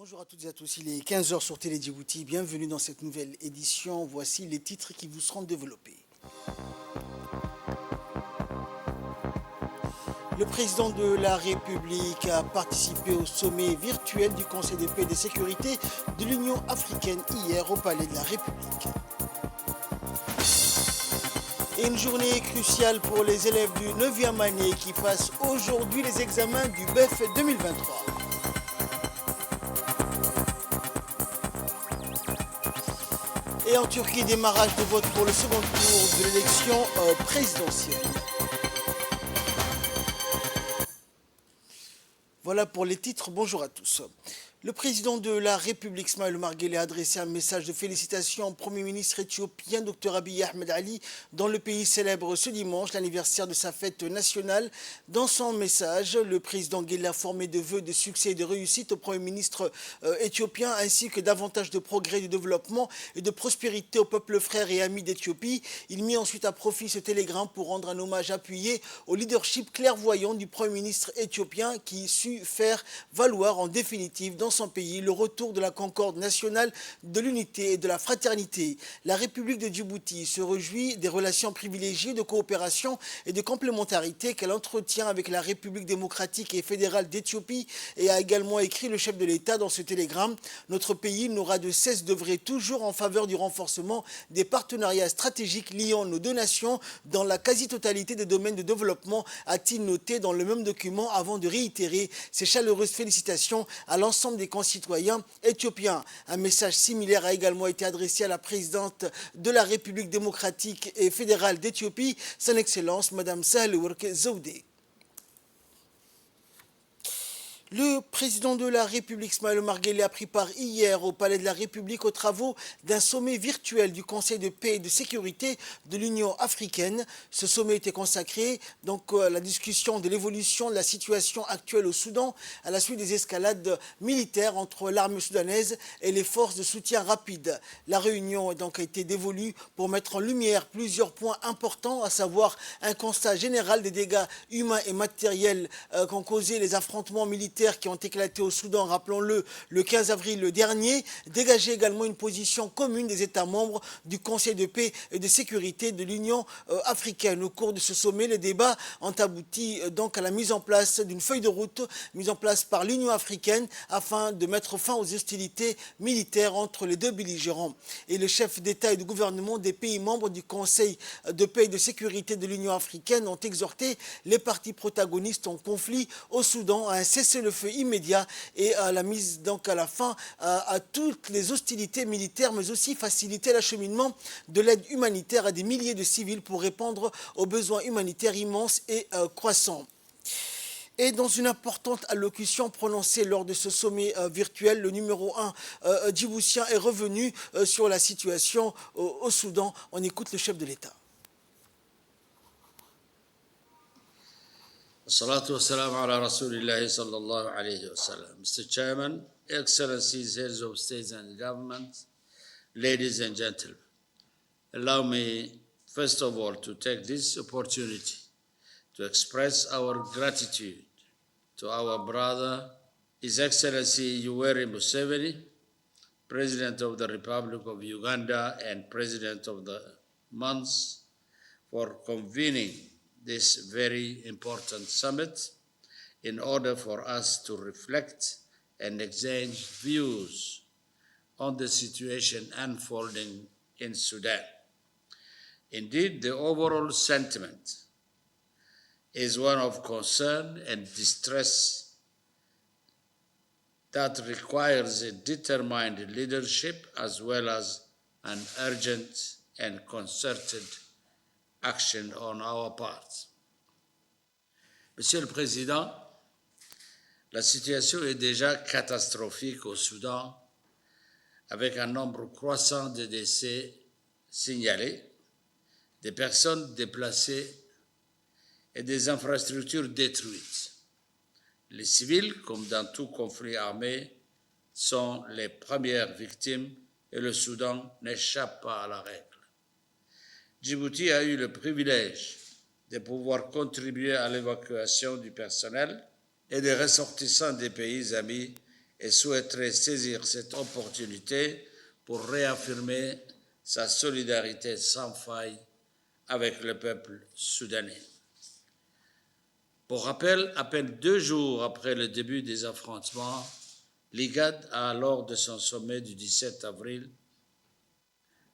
Bonjour à toutes et à tous, il est 15 heures sur Télé Djibouti, bienvenue dans cette nouvelle édition, voici les titres qui vous seront développés. Le président de la République a participé au sommet virtuel du Conseil de paix et de sécurité de l'Union africaine hier au Palais de la République. Et une journée cruciale pour les élèves du 9e année qui passent aujourd'hui les examens du BEF 2023. Et en Turquie, démarrage de vote pour le second tour de l'élection présidentielle. Voilà pour les titres, bonjour à tous. Le président de la République, Ismaël Omar Guelleh, a adressé un message de félicitations au Premier ministre éthiopien, Dr Abiy Ahmed Ali, dont le pays célèbre ce dimanche l'anniversaire de sa fête nationale. Dans son message, le président Guelleh a formé de vœux de succès et de réussite au Premier ministre éthiopien, ainsi que davantage de progrès, de développement et de prospérité au peuple frère et ami d'Éthiopie. Il mit ensuite à profit ce télégramme pour rendre un hommage appuyé au leadership clairvoyant du Premier ministre éthiopien qui sut faire valoir en définitive dans son pays le retour de la concorde nationale, de l'unité et de la fraternité. La République de Djibouti se réjouit des relations privilégiées de coopération et de complémentarité qu'elle entretient avec la République démocratique et fédérale d'Éthiopie, et a également écrit le chef de l'État dans ce télégramme. Notre pays n'aura de cesse d'œuvrer toujours en faveur du renforcement des partenariats stratégiques liant nos deux nations dans la quasi-totalité des domaines de développement, a-t-il noté dans le même document, avant de réitérer ses chaleureuses félicitations à l'ensemble des concitoyens éthiopiens. Un message similaire a également été adressé à la présidente de la République démocratique et fédérale d'Éthiopie, son Excellence Madame Sahle-Work Zewde. Le président de la République, Ismaël Omar Guelleh, a pris part hier au Palais de la République aux travaux d'un sommet virtuel du Conseil de paix et de sécurité de l'Union africaine. Ce sommet était consacré à la discussion de l'évolution de la situation actuelle au Soudan à la suite des escalades militaires entre l'armée soudanaise et les forces de soutien rapide. La réunion a été dévolue pour mettre en lumière plusieurs points importants, à savoir un constat général des dégâts humains et matériels qu'ont causé les affrontements militaires qui ont éclaté au Soudan, rappelons-le, le 15 avril dernier, dégager également une position commune des États membres du Conseil de paix et de sécurité de l'Union africaine. Au cours de ce sommet, les débats ont abouti à la mise en place d'une feuille de route mise en place par l'Union africaine afin de mettre fin aux hostilités militaires entre les deux belligérants. Et le chef d'État et de gouvernement des pays membres du Conseil de paix et de sécurité de l'Union africaine ont exhorté les parties protagonistes en conflit au Soudan à un cessez-le-feu immédiat et à la mise à la fin à toutes les hostilités militaires, mais aussi faciliter l'acheminement de l'aide humanitaire à des milliers de civils pour répondre aux besoins humanitaires immenses et croissants. Et dans une importante allocution prononcée lors de ce sommet virtuel, le numéro 1 djiboutien est revenu sur la situation au Soudan. On écoute le chef de l'État. Salatu wassalam ala Rasulillah sallallahu alayhi wa sallam. Mr. Chairman, Excellencies, heads of states and governments, ladies and gentlemen, allow me first of all to take this opportunity to express our gratitude to our brother, His Excellency Yoweri Museveni, President of the Republic of Uganda and President of the MONUS, for convening this very important summit in order for us to reflect and exchange views on the situation unfolding in Sudan. Indeed, the overall sentiment is one of concern and distress that requires a determined leadership as well as an urgent and concerted action on our part. Monsieur le Président, la situation est déjà catastrophique au Soudan, avec un nombre croissant de décès signalés, des personnes déplacées et des infrastructures détruites. Les civils, comme dans tout conflit armé, sont les premières victimes et le Soudan n'échappe pas à la règle. Djibouti a eu le privilège de pouvoir contribuer à l'évacuation du personnel et des ressortissants des pays amis et souhaiterait saisir cette opportunité pour réaffirmer sa solidarité sans faille avec le peuple soudanais. Pour rappel, à peine 2 jours après le début des affrontements, l'IGAD a, lors de son sommet du 17 avril,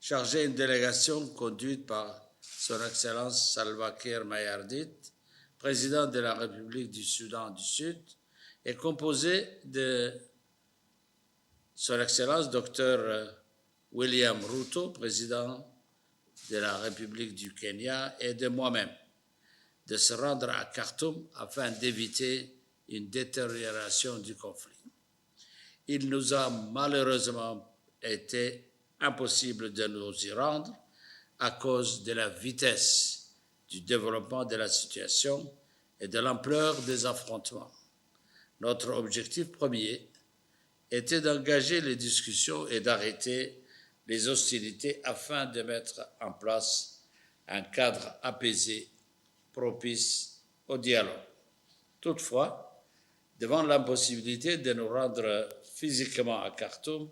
chargé une délégation conduite par Son Excellence Salva Kiir Mayardit, président de la République du Soudan du Sud, et composée de Son Excellence Dr William Ruto, président de la République du Kenya, et de moi-même, de se rendre à Khartoum afin d'éviter une détérioration du conflit. Il nous a malheureusement été impossible de nous y rendre à cause de la vitesse du développement de la situation et de l'ampleur des affrontements. Notre objectif premier était d'engager les discussions et d'arrêter les hostilités afin de mettre en place un cadre apaisé propice au dialogue. Toutefois, devant l'impossibilité de nous rendre physiquement à Khartoum,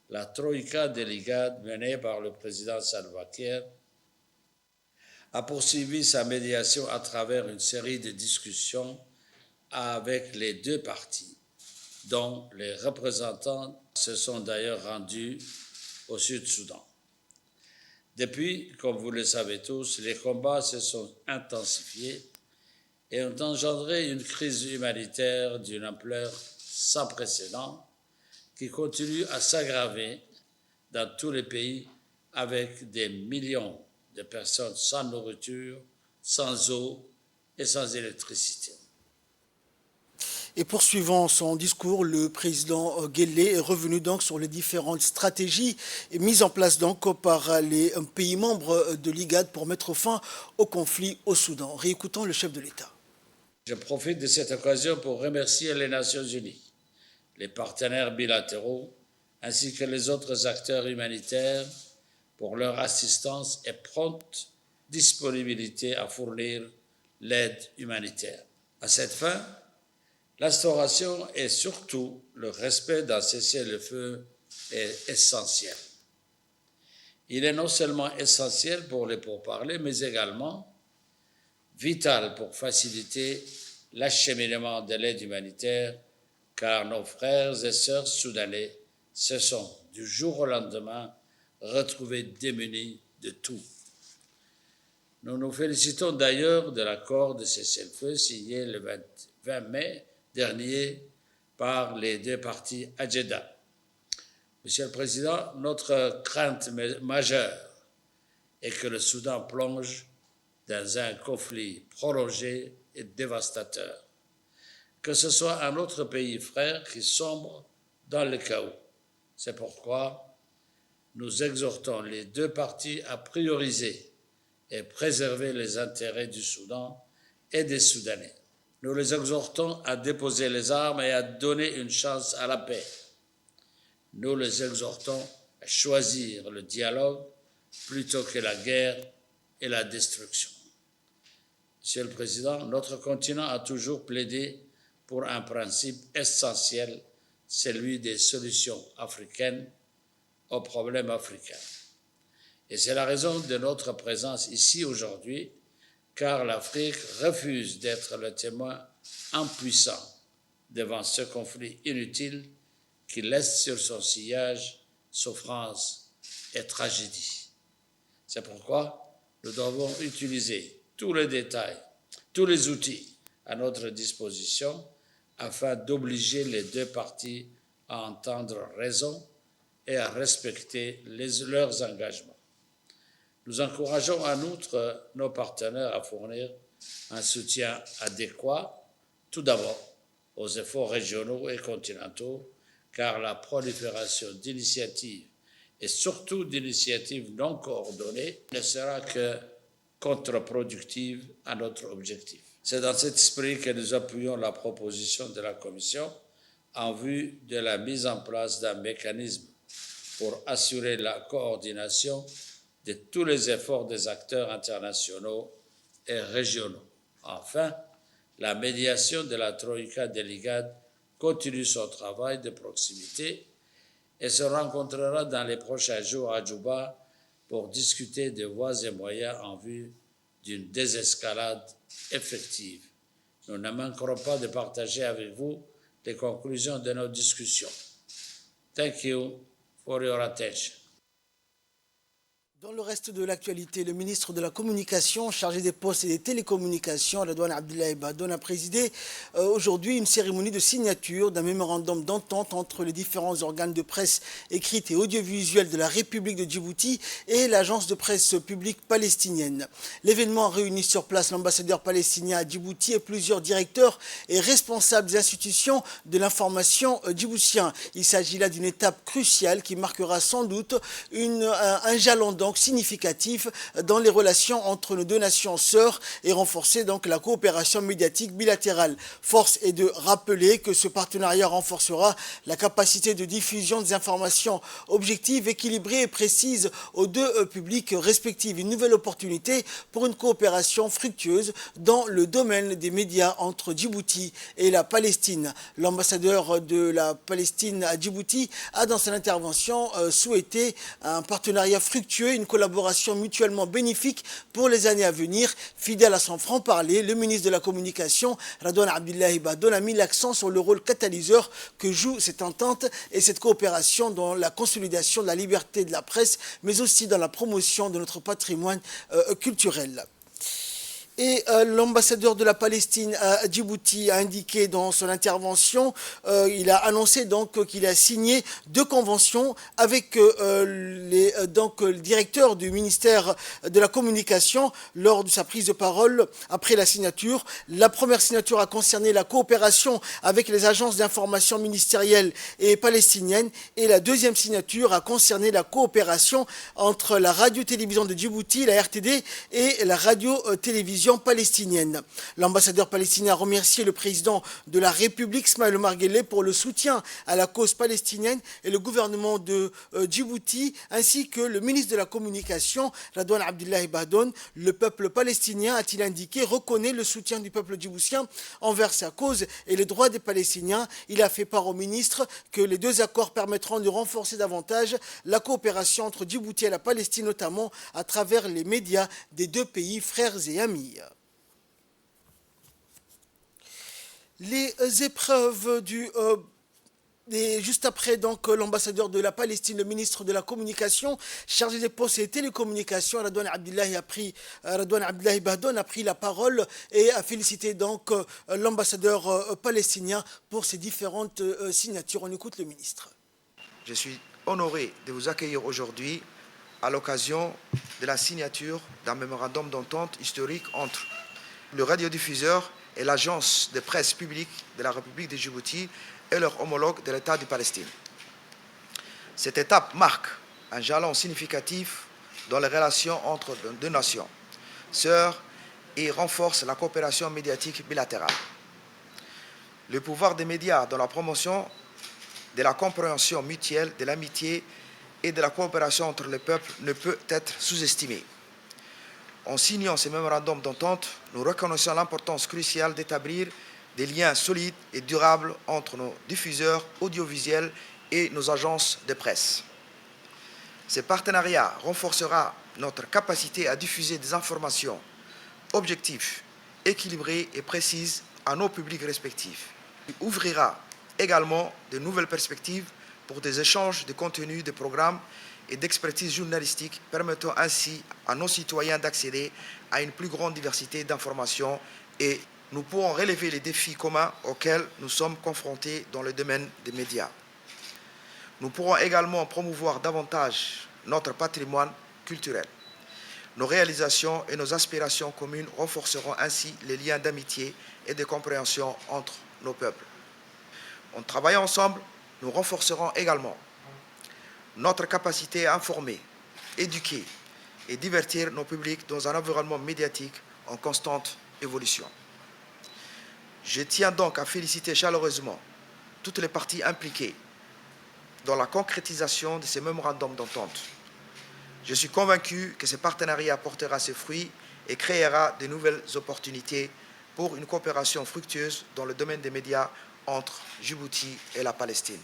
la troïka de l'IGAD, menée par le président Salva Kiir, a poursuivi sa médiation à travers une série de discussions avec les 2 parties, dont les représentants se sont d'ailleurs rendus au Sud-Soudan. Depuis, comme vous le savez tous, les combats se sont intensifiés et ont engendré une crise humanitaire d'une ampleur sans précédent qui continue à s'aggraver dans tous les pays avec des millions de personnes sans nourriture, sans eau et sans électricité. Et poursuivant son discours, le président Guelleh est revenu donc sur les différentes stratégies mises en place donc par les pays membres de l'IGAD pour mettre fin au conflit au Soudan. Réécoutons le chef de l'État. Je profite de cette occasion pour remercier les Nations Unies, les partenaires bilatéraux, ainsi que les autres acteurs humanitaires pour leur assistance et prompte disponibilité à fournir l'aide humanitaire. À cette fin, l'instauration et surtout le respect d'un cessez-le-feu est essentiel. Il est non seulement essentiel pour les pourparlers, mais également vital pour faciliter l'acheminement de l'aide humanitaire, car nos frères et sœurs soudanais se sont, du jour au lendemain, retrouvés démunis de tout. Nous nous félicitons d'ailleurs de l'accord de cessez-le-feu signé le 20 mai dernier par les 2 parties à Jeddah. Monsieur le Président, notre crainte majeure est que le Soudan plonge dans un conflit prolongé et dévastateur, que ce soit un autre pays frère qui sombre dans le chaos. C'est pourquoi nous exhortons les 2 parties à prioriser et préserver les intérêts du Soudan et des Soudanais. Nous les exhortons à déposer les armes et à donner une chance à la paix. Nous les exhortons à choisir le dialogue plutôt que la guerre et la destruction. Monsieur le Président, notre continent a toujours plaidé pour un principe essentiel, celui des solutions africaines aux problèmes africains. Et c'est la raison de notre présence ici aujourd'hui, car l'Afrique refuse d'être le témoin impuissant devant ce conflit inutile qui laisse sur son sillage souffrance et tragédie. C'est pourquoi nous devons utiliser tous les détails, tous les outils à notre disposition afin d'obliger les 2 parties à entendre raison et à respecter leurs engagements. Nous encourageons en outre nos partenaires à fournir un soutien adéquat, tout d'abord aux efforts régionaux et continentaux, car la prolifération d'initiatives et surtout d'initiatives non coordonnées ne sera que contre-productive à notre objectif. C'est dans cet esprit que nous appuyons la proposition de la Commission en vue de la mise en place d'un mécanisme pour assurer la coordination de tous les efforts des acteurs internationaux et régionaux. Enfin, la médiation de la Troïka de l'IGAD continue son travail de proximité et se rencontrera dans les prochains jours à Djouba pour discuter des voies et moyens en vue d'une désescalade effective. Nous ne manquerons pas de partager avec vous les conclusions de nos discussions. Thank you for your attention. Dans le reste de l'actualité, le ministre de la Communication, chargé des postes et des télécommunications, Redouane Abdoulaye Bahdoune, a présidé aujourd'hui une cérémonie de signature d'un mémorandum d'entente entre les différents organes de presse écrite et audiovisuelle de la République de Djibouti et l'agence de presse publique palestinienne. L'événement a réuni sur place l'ambassadeur palestinien à Djibouti et plusieurs directeurs et responsables des institutions de l'information djiboutien. Il s'agit là d'une étape cruciale qui marquera sans doute un jalon donc significatif dans les relations entre nos deux nations sœurs et renforcer donc la coopération médiatique bilatérale. Force est de rappeler que ce partenariat renforcera la capacité de diffusion des informations objectives, équilibrées et précises aux deux publics respectifs. Une nouvelle opportunité pour une coopération fructueuse dans le domaine des médias entre Djibouti et la Palestine. L'ambassadeur de la Palestine à Djibouti a dans son intervention souhaité un partenariat fructueux, une collaboration mutuellement bénéfique pour les années à venir. Fidèle à son franc-parler, le ministre de la Communication, Redouane Abdoulaye Bahdoune, a mis l'accent sur le rôle catalyseur que joue cette entente et cette coopération dans la consolidation de la liberté de la presse, mais aussi dans la promotion de notre patrimoine culturel. Et l'ambassadeur de la Palestine à Djibouti a indiqué dans son intervention, il a annoncé donc qu'il a signé 2 conventions avec le directeur du ministère de la Communication lors de sa prise de parole après la signature. La première signature a concerné la coopération avec les agences d'information ministérielles et palestiniennes et la deuxième signature a concerné la coopération entre la radio-télévision de Djibouti, la RTD, et la radio-télévision palestinienne. L'ambassadeur palestinien a remercié le président de la République, Ismaël Omar Guelleh, pour le soutien à la cause palestinienne et le gouvernement de Djibouti, ainsi que le ministre de la Communication, Redouane Abdoulaye Bahdoune. Le peuple palestinien, a-t-il indiqué, reconnaît le soutien du peuple djiboutien envers sa cause et les droits des Palestiniens. Il a fait part au ministre que les 2 accords permettront de renforcer davantage la coopération entre Djibouti et la Palestine, notamment à travers les médias des 2 pays frères et amis. Les épreuves et juste après, donc, l'ambassadeur de la Palestine, le ministre de la Communication, chargé des postes et des télécommunications, Redouane Abdoulaye Bahdoune a pris la parole et a félicité donc l'ambassadeur palestinien pour ses différentes signatures. On écoute le ministre. Je suis honoré de vous accueillir aujourd'hui à l'occasion de la signature d'un mémorandum d'entente historique entre le radiodiffuseur et l'agence de presse publique de la République de Djibouti et leur homologue de l'État de Palestine. Cette étape marque un jalon significatif dans les relations entre les 2 nations sœurs et renforce la coopération médiatique bilatérale. Le pouvoir des médias dans la promotion de la compréhension mutuelle, de l'amitié et de la coopération entre les peuples ne peut être sous-estimé. En signant ce mémorandum d'entente, nous reconnaissons l'importance cruciale d'établir des liens solides et durables entre nos diffuseurs audiovisuels et nos agences de presse. Ce partenariat renforcera notre capacité à diffuser des informations objectives, équilibrées et précises à nos publics respectifs. Il ouvrira également de nouvelles perspectives pour des échanges de contenus, de programmes et d'expertise journalistique, permettant ainsi à nos citoyens d'accéder à une plus grande diversité d'informations et nous pourrons relever les défis communs auxquels nous sommes confrontés dans le domaine des médias. Nous pourrons également promouvoir davantage notre patrimoine culturel. Nos réalisations et nos aspirations communes renforceront ainsi les liens d'amitié et de compréhension entre nos peuples. En travaillant ensemble, nous renforcerons également notre capacité à informer, éduquer et divertir nos publics dans un environnement médiatique en constante évolution. Je tiens donc à féliciter chaleureusement toutes les parties impliquées dans la concrétisation de ces mémorandums d'entente. Je suis convaincu que ce partenariat portera ses fruits et créera de nouvelles opportunités pour une coopération fructueuse dans le domaine des médias entre Djibouti et la Palestine.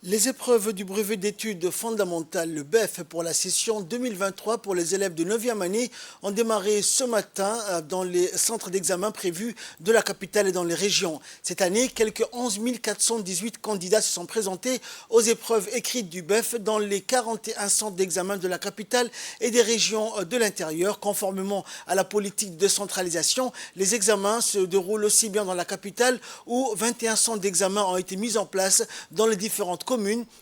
Les épreuves du brevet d'études fondamentales, le BEF, pour la session 2023 pour les élèves de 9e année ont démarré ce matin dans les centres d'examen prévus de la capitale et dans les régions. Cette année, quelques 11 418 candidats se sont présentés aux épreuves écrites du BEF dans les 41 centres d'examen de la capitale et des régions de l'intérieur. Conformément à la politique de centralisation, les examens se déroulent aussi bien dans la capitale où 21 centres d'examen ont été mis en place dans les différentes communes.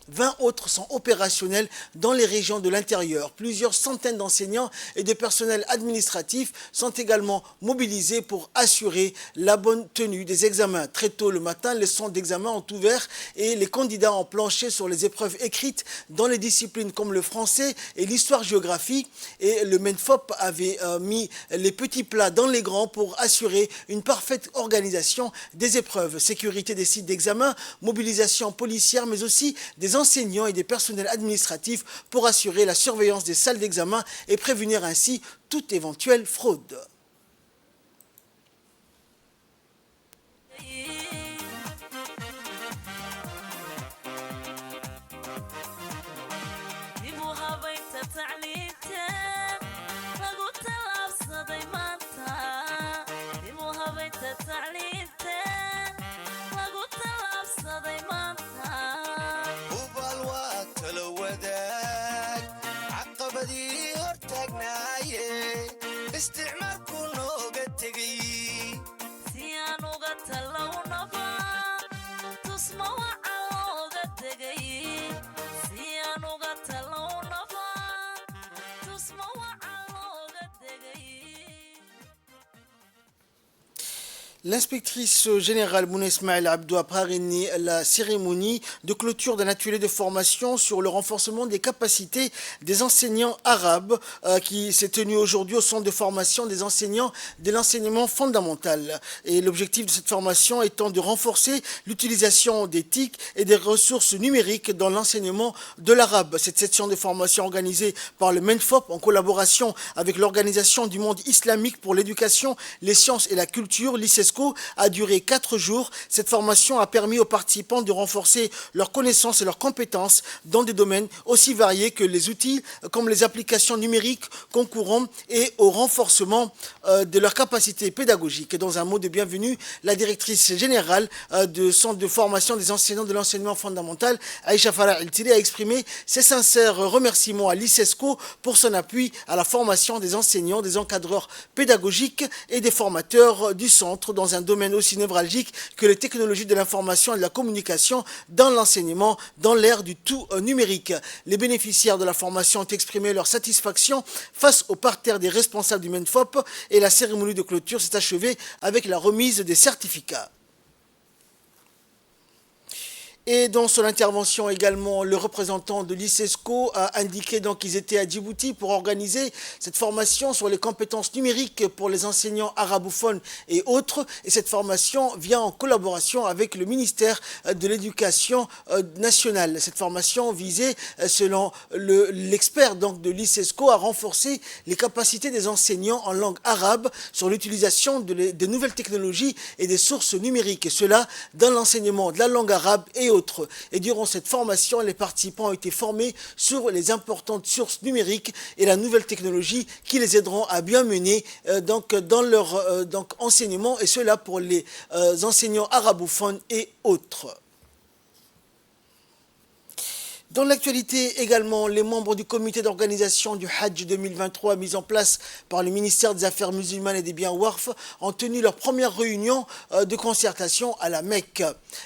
20 autres sont opérationnels dans les régions de l'intérieur. Plusieurs centaines d'enseignants et de personnels administratifs sont également mobilisés pour assurer la bonne tenue des examens. Très tôt le matin, les centres d'examen ont ouvert et les candidats ont planché sur les épreuves écrites dans les disciplines comme le français et l'histoire-géographie. Et le MENFOP avait mis les petits plats dans les grands pour assurer une parfaite organisation des épreuves. Sécurité des sites d'examen, mobilisation policière, mais aussi des enseignants et des personnels administratifs pour assurer la surveillance des salles d'examen et prévenir ainsi toute éventuelle fraude. L'inspectrice générale Mouna Ismaël Abdou a parrainé la cérémonie de clôture d'un atelier de formation sur le renforcement des capacités des enseignants arabes qui s'est tenu aujourd'hui au centre de formation des enseignants de l'enseignement fondamental. Et l'objectif de cette formation étant de renforcer l'utilisation des TIC et des ressources numériques dans l'enseignement de l'arabe. Cette session de formation organisée par le MENFOP en collaboration avec l'Organisation du monde islamique pour l'éducation, les sciences et la culture, l'ICESCO, a duré 4 jours. Cette formation a permis aux participants de renforcer leurs connaissances et leurs compétences dans des domaines aussi variés que les outils comme les applications numériques concourant et au renforcement de leurs capacités pédagogiques. Et dans un mot de bienvenue, la directrice générale du centre de formation des enseignants de l'enseignement fondamental, Aïcha Farah El-Tiri, a exprimé ses sincères remerciements à l'ICESCO pour son appui à la formation des enseignants, des encadreurs pédagogiques et des formateurs du centre dans un domaine aussi névralgique que les technologies de l'information et de la communication dans l'enseignement, dans l'ère du tout numérique. Les bénéficiaires de la formation ont exprimé leur satisfaction face au parterre des responsables du MENFOP et la cérémonie de clôture s'est achevée avec la remise des certificats. Et dans son intervention également, le représentant de l'ICESCO a indiqué donc qu'ils étaient à Djibouti pour organiser cette formation sur les compétences numériques pour les enseignants arabophones et autres. Et cette formation vient en collaboration avec le ministère de l'Éducation nationale. Cette formation visait, selon l'expert donc de l'ICESCO, à renforcer les capacités des enseignants en langue arabe sur l'utilisation de nouvelles technologies et des sources numériques. Et cela dans l'enseignement de la langue arabe et autres. Et durant cette formation, les participants ont été formés sur les importantes sources numériques et la nouvelle technologie qui les aideront à bien mener dans leur enseignement, et cela pour les enseignants arabophones et autres. Dans l'actualité également, les membres du comité d'organisation du Hajj 2023 mis en place par le ministère des Affaires musulmanes et des biens Waqf ont tenu leur première réunion de concertation à la Mecque.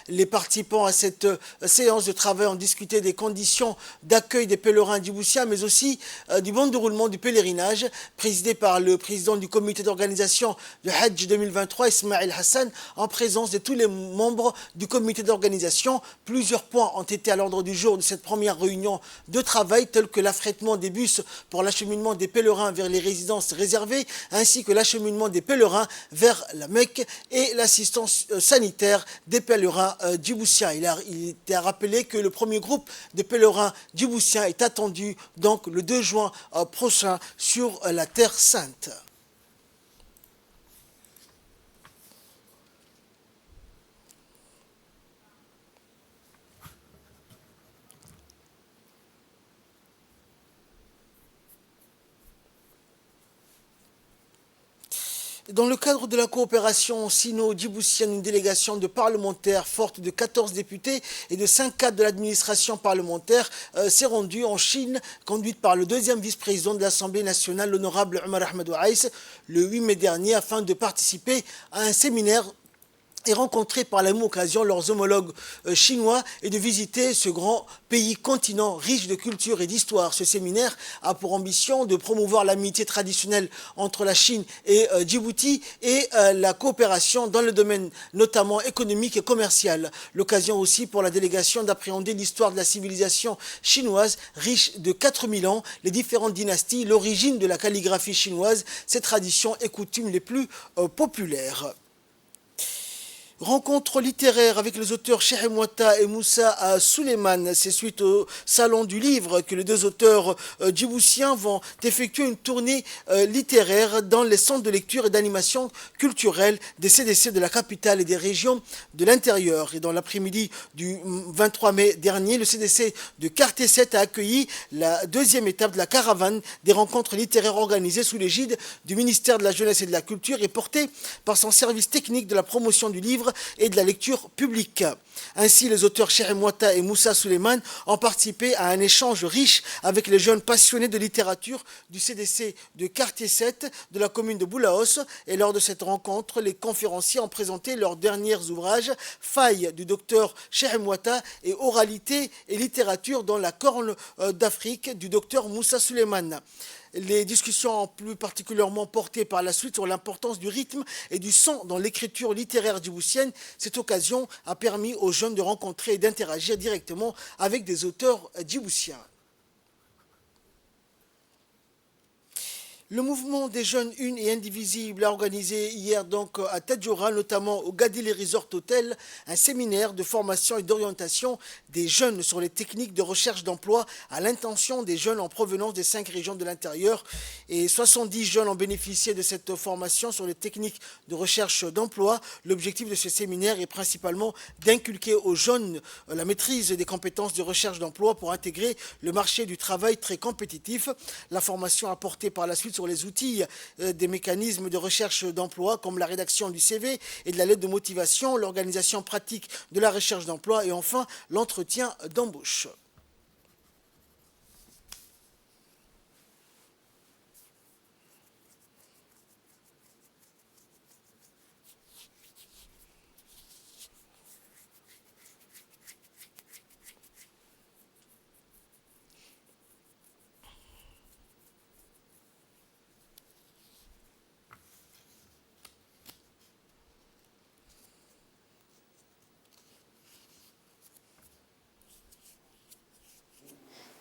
Les participants à cette séance de travail ont discuté des conditions d'accueil des pèlerins djiboutiens, mais aussi du bon déroulement du pèlerinage, présidé par le président du comité d'organisation du Hajj 2023, Ismaël Hassan, en présence de tous les membres du comité d'organisation. Plusieurs points ont été à l'ordre du jour de cette première réunion de travail, tels que l'affrètement des bus pour l'acheminement des pèlerins vers les résidences réservées, ainsi que l'acheminement des pèlerins vers la Mecque et l'assistance sanitaire des pèlerins djiboutiens. Il était à rappeler que le premier groupe de pèlerins djiboutiens est attendu donc le 2 juin prochain sur la Terre Sainte. Dans le cadre de la coopération sino-djiboutienne, une délégation de parlementaires forte de 14 députés et de 5 cadres de l'administration parlementaire s'est rendue en Chine, conduite par le deuxième vice-président de l'Assemblée nationale, l'honorable Omar Ahmed Ouaïs, le 8 mai dernier, afin de participer à un séminaire et rencontrer par la même occasion leurs homologues chinois et de visiter ce grand pays continent riche de culture et d'histoire. Ce séminaire a pour ambition de promouvoir l'amitié traditionnelle entre la Chine et Djibouti et la coopération dans le domaine notamment économique et commercial. L'occasion aussi pour la délégation d'appréhender l'histoire de la civilisation chinoise riche de 4000 ans, les différentes dynasties, l'origine de la calligraphie chinoise, ses traditions et coutumes les plus populaires. Rencontre littéraire avec les auteurs Cheikh Mouata et Moussa Souleymane. C'est suite au salon du livre que les deux auteurs djiboutiens vont effectuer une tournée littéraire dans les centres de lecture et d'animation culturelle des CDC de la capitale et des régions de l'intérieur. Et dans l'après-midi du 23 mai dernier, le CDC de Quartier 7 a accueilli la deuxième étape de la caravane des rencontres littéraires organisées sous l'égide du ministère de la Jeunesse et de la Culture et portée par son service technique de la promotion du livre et de la lecture publique. Ainsi, les auteurs Cheikh Mouata et Moussa Souleymane ont participé à un échange riche avec les jeunes passionnés de littérature du CDC de Quartier 7 de la commune de Boulaos. Et lors de cette rencontre, les conférenciers ont présenté leurs derniers ouvrages, Failles du docteur Cheikh Mouata et Oralité et littérature dans la Corne d'Afrique du docteur Moussa Souleymane. Les discussions ont plus particulièrement porté par la suite sur l'importance du rythme et du son dans l'écriture littéraire djiboutienne. Cette occasion a permis aux jeunes de rencontrer et d'interagir directement avec des auteurs djiboutiens. Le mouvement des jeunes une et indivisibles a organisé hier donc à Tadjoura, notamment au Gadili Resort Hotel, un séminaire de formation et d'orientation des jeunes sur les techniques de recherche d'emploi à l'intention des jeunes en provenance des 5 régions de l'intérieur. Et 70 jeunes ont bénéficié de cette formation sur les techniques de recherche d'emploi. L'objectif de ce séminaire est principalement d'inculquer aux jeunes la maîtrise des compétences de recherche d'emploi pour intégrer le marché du travail très compétitif. La formation apportée par la suite sur les outils des mécanismes de recherche d'emploi comme la rédaction du CV et de la lettre de motivation, l'organisation pratique de la recherche d'emploi et enfin l'entretien d'embauche.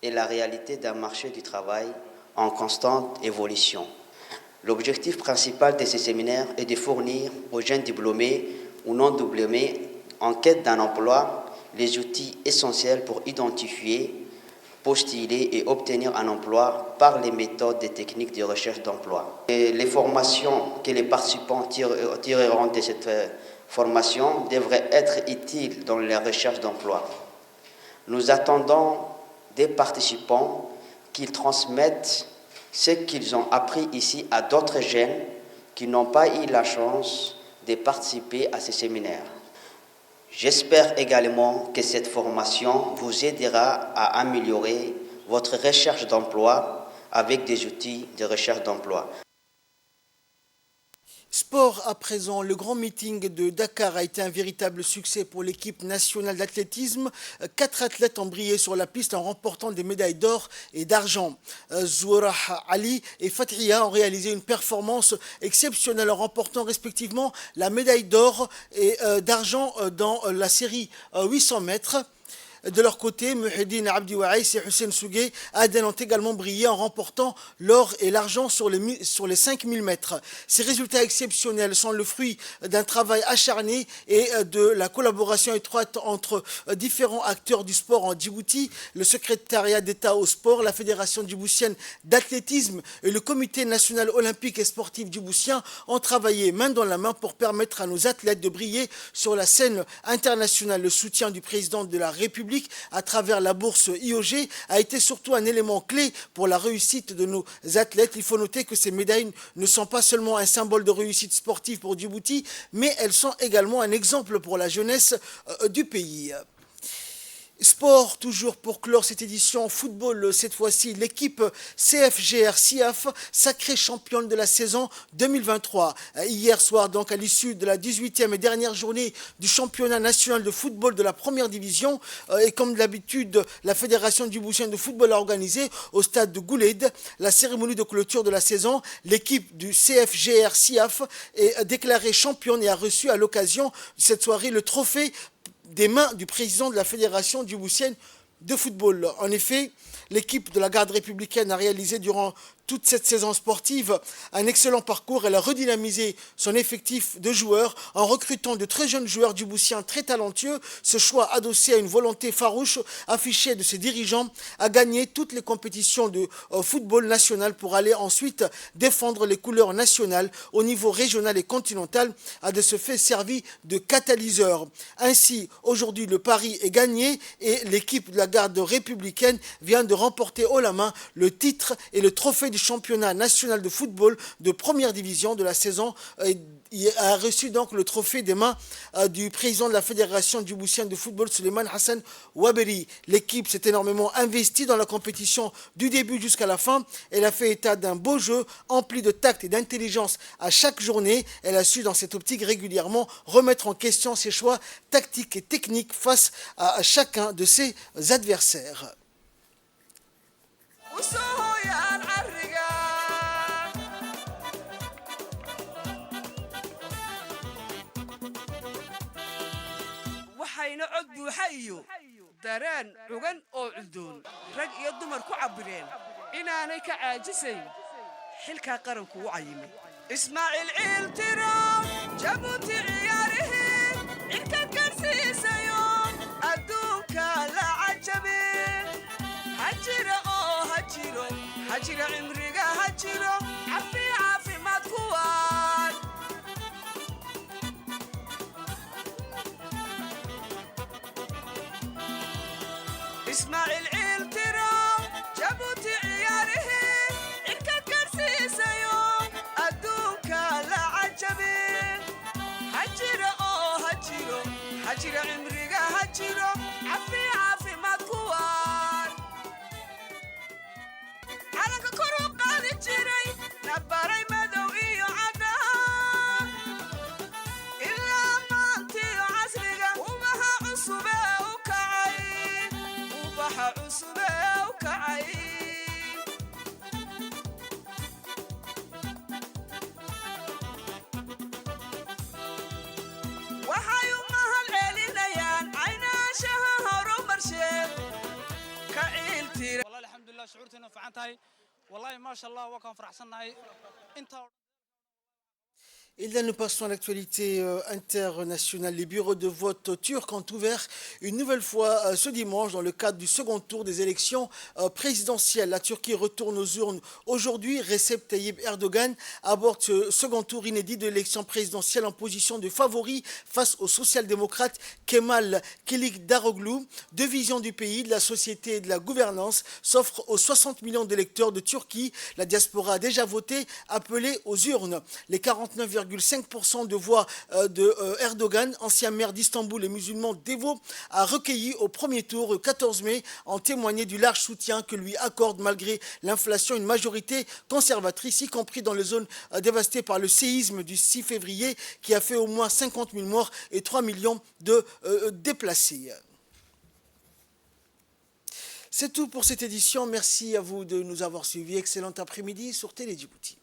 Et la réalité d'un marché du travail en constante évolution. L'objectif principal de ces séminaires est de fournir aux jeunes diplômés ou non diplômés en quête d'un emploi les outils essentiels pour identifier, postuler et obtenir un emploi par les méthodes et techniques de recherche d'emploi. Et les formations que les participants tireront de cette formation devraient être utiles dans la recherche d'emploi. Nous attendons des participants qu'ils transmettent ce qu'ils ont appris ici à d'autres jeunes qui n'ont pas eu la chance de participer à ces séminaires. J'espère également que cette formation vous aidera à améliorer votre recherche d'emploi avec des outils de recherche d'emploi. Sport à présent, le grand meeting de Dakar a été un véritable succès pour l'équipe nationale d'athlétisme. 4 athlètes ont brillé sur la piste en remportant des médailles d'or et d'argent. Zouara Ali et Fathia ont réalisé une performance exceptionnelle en remportant respectivement la médaille d'or et d'argent dans la série 800 mètres. De leur côté, Muhyiddin Abdi Ouaïs et Hussein Sougué Aden ont également brillé en remportant l'or et l'argent sur les 5000 mètres. Ces résultats exceptionnels sont le fruit d'un travail acharné et de la collaboration étroite entre différents acteurs du sport en Djibouti, le secrétariat d'État au sport, la Fédération djiboutienne d'athlétisme et le Comité national olympique et sportif djiboutien ont travaillé main dans la main pour permettre à nos athlètes de briller sur la scène internationale. Le soutien du président de la République République à travers la bourse IOG a été surtout un élément clé pour la réussite de nos athlètes. Il faut noter que ces médailles ne sont pas seulement un symbole de réussite sportive pour Djibouti, mais elles sont également un exemple pour la jeunesse du pays. Sport, toujours pour clore cette édition. Football, cette fois-ci, l'équipe CFGR SIAF, sacrée championne de la saison 2023. Hier soir, donc, à l'issue de la 18e et dernière journée du championnat national de football de la première division, et comme d'habitude, la Fédération djiboutienne de football a organisé au stade de Gouled la cérémonie de clôture de la saison. L'équipe du CFGR SIAF est déclarée championne et a reçu à l'occasion de cette soirée le trophée des mains du président de la Fédération djiboutienne de football. En effet, l'équipe de la garde républicaine a réalisé durant toute cette saison sportive un excellent parcours. Elle a redynamisé son effectif de joueurs en recrutant de très jeunes joueurs djiboutiens très talentueux. Ce choix, adossé à une volonté farouche affichée de ses dirigeants, a gagné toutes les compétitions de football national pour aller ensuite défendre les couleurs nationales au niveau régional et continental, a de ce fait servi de catalyseur. Ainsi, aujourd'hui, le pari est gagné et l'équipe de la garde républicaine vient de remporter haut la main le titre et le trophée du championnat national de football de première division de la saison. Il a reçu donc le trophée des mains du président de la Fédération djiboutienne de football, Suleiman Hassan Waberi. L'équipe s'est énormément investie dans la compétition du début jusqu'à la fin. Elle a fait état d'un beau jeu empli de tact et d'intelligence à chaque journée. Elle a su dans cette optique régulièrement remettre en question ses choix tactiques et techniques face à chacun de ses adversaires. waxayna cod buuxa iyo dareen cugan oo cuddoon rag iyo dumar ku cabbireen inaanay ka caajisayn xilkaa qaranku u cayimay ismaaciil ciil tiro jabuuti ciyaarihii cirka karsiisayo adduunka la cajabe hajira oo hajiro hajira cimriga hajiro caafimaad kuwaan ismaaciil ciil tiro jabuuti ciyaarihii cirka karsiisayo adduunka la cajabe hajira oo hajiro hajira cimriga hajiro caafimaad kuwaan calanka kor u qaadi jiray nabaray madow iyo caddaan ilaa maantiyo casriga ubaha cusube u kacay ubaha cusube u kacay waxay u mahad celinayaan caynaashaha horumarsheed ka ciiltira والله الحمد لله شعورتنا فعنتهاي والله ما شاء الله وكان فرحسناي انت Et là, nous passons à l'actualité internationale. Les bureaux de vote turcs ont ouvert une nouvelle fois ce dimanche dans le cadre du second tour des élections présidentielles. La Turquie retourne aux urnes aujourd'hui. Recep Tayyip Erdogan aborde ce second tour inédit de l'élection présidentielle en position de favori face au social-démocrate Kemal Kılıçdaroğlu. Deux visions du pays, de la société et de la gouvernance s'offrent aux 60 millions d'électeurs de Turquie. La diaspora a déjà voté, appelé aux urnes. Les 49,5% de voix de Erdogan, ancien maire d'Istanbul et musulman dévot, a recueilli au premier tour le 14 mai, en témoigné du large soutien que lui accorde malgré l'inflation une majorité conservatrice, y compris dans les zones dévastées par le séisme du 6 février qui a fait au moins 50 000 morts et 3 millions de déplacés. C'est tout pour cette édition. Merci à vous de nous avoir suivis. Excellent après-midi sur Télé Djibouti.